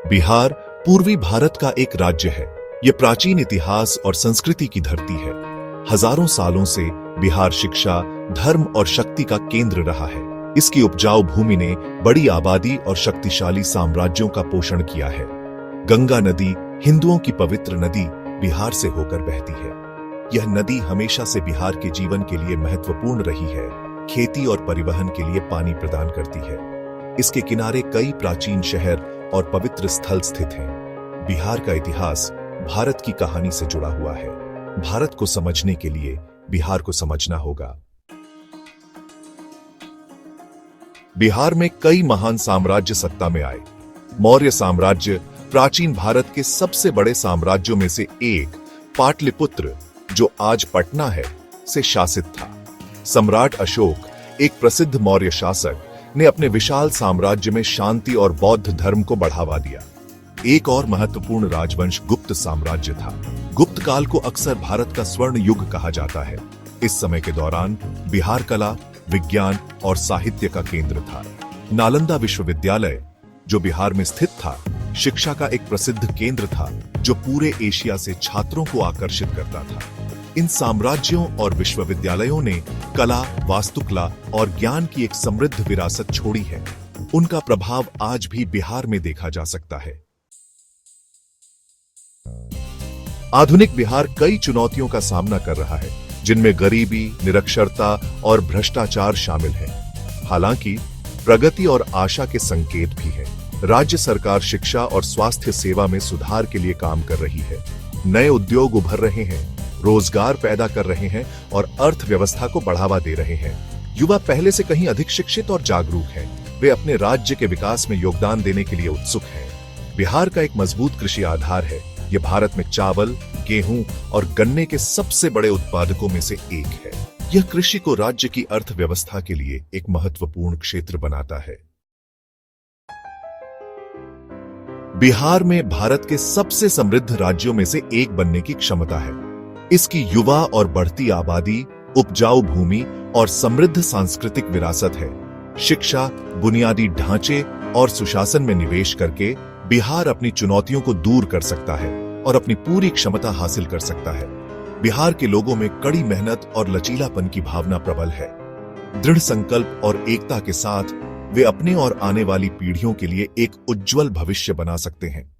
बिहार पूर्वी भारत का एक राज्य है। यह प्राचीन इतिहास और संस्कृति की धरती है। हजारों सालों से बिहार शिक्षा, धर्म और शक्ति का केंद्र रहा है। इसकी उपजाऊ भूमि ने बड़ी आबादी और शक्तिशाली साम्राज्यों का पोषण किया है। गंगा नदी, हिंदुओं की पवित्र नदी, बिहार से होकर बहती है। यह नदी हमेशा से बिहार के जीवन के लिए महत्वपूर्ण रही है। खेती और परिवहन के लिए पानी प्रदान करती है। इसके किनारे कई प्राचीन शहर और पवित्र स्थल स्थित हैं। बिहार का इतिहास भारत की कहानी से जुड़ा हुआ है। भारत को समझने के लिए बिहार को समझना होगा। बिहार में कई महान साम्राज्य सत्ता में आए। मौर्य साम्राज्य प्राचीन भारत के सबसे बड़े साम्राज्यों में से एक, पाटलिपुत्र, जो आज पटना है, से शासित था। सम्राट अशोक, एक प्रसिद्ध मौर्य शासक, ने अपने विशाल साम्राज्य में शांति और बौद्ध धर्म को बढ़ावा दिया। एक और महत्वपूर्ण राजवंश गुप्त साम्राज्य था। गुप्त काल को अक्सर भारत का स्वर्ण युग कहा जाता है। इस समय के दौरान बिहार कला, विज्ञान और साहित्य का केंद्र था। नालंदा विश्वविद्यालय, जो बिहार में स्थित था, शिक्षा का एक प्रसिद्ध केंद्र था, जो पूरे एशिया से छात्रों को आकर्षित करता था। इन साम्राज्यों और विश्वविद्यालयों ने कला, वास्तुकला और ज्ञान की एक समृद्ध विरासत छोड़ी है। उनका प्रभाव आज भी बिहार में देखा जा सकता है। आधुनिक बिहार कई चुनौतियों का सामना कर रहा है, जिनमें गरीबी, निरक्षरता और भ्रष्टाचार शामिल है। हालांकि प्रगति और आशा के संकेत भी हैं। राज्य सरकार शिक्षा और स्वास्थ्य सेवा में सुधार के लिए काम कर रही है। नए उद्योग उभर रहे हैं, रोजगार पैदा कर रहे हैं और अर्थव्यवस्था को बढ़ावा दे रहे हैं। युवा पहले से कहीं अधिक शिक्षित और जागरूक हैं। वे अपने राज्य के विकास में योगदान देने के लिए उत्सुक हैं। बिहार का एक मजबूत कृषि आधार है। यह भारत में चावल, गेहूं और गन्ने के सबसे बड़े उत्पादकों में से एक है। यह कृषि को राज्य की अर्थव्यवस्था के लिए एक महत्वपूर्ण क्षेत्र बनाता है। बिहार में भारत के सबसे समृद्ध राज्यों में से एक बनने की क्षमता है। इसकी युवा और बढ़ती आबादी, उपजाऊ भूमि और समृद्ध सांस्कृतिक विरासत है। शिक्षा, बुनियादी ढांचे और सुशासन में निवेश करके बिहार अपनी चुनौतियों को दूर कर सकता है और अपनी पूरी क्षमता हासिल कर सकता है। बिहार के लोगों में कड़ी मेहनत और लचीलापन की भावना प्रबल है। दृढ़ संकल्प और एकता के साथ वे अपने और आने वाली पीढ़ियों के लिए एक उज्जवल भविष्य बना सकते हैं।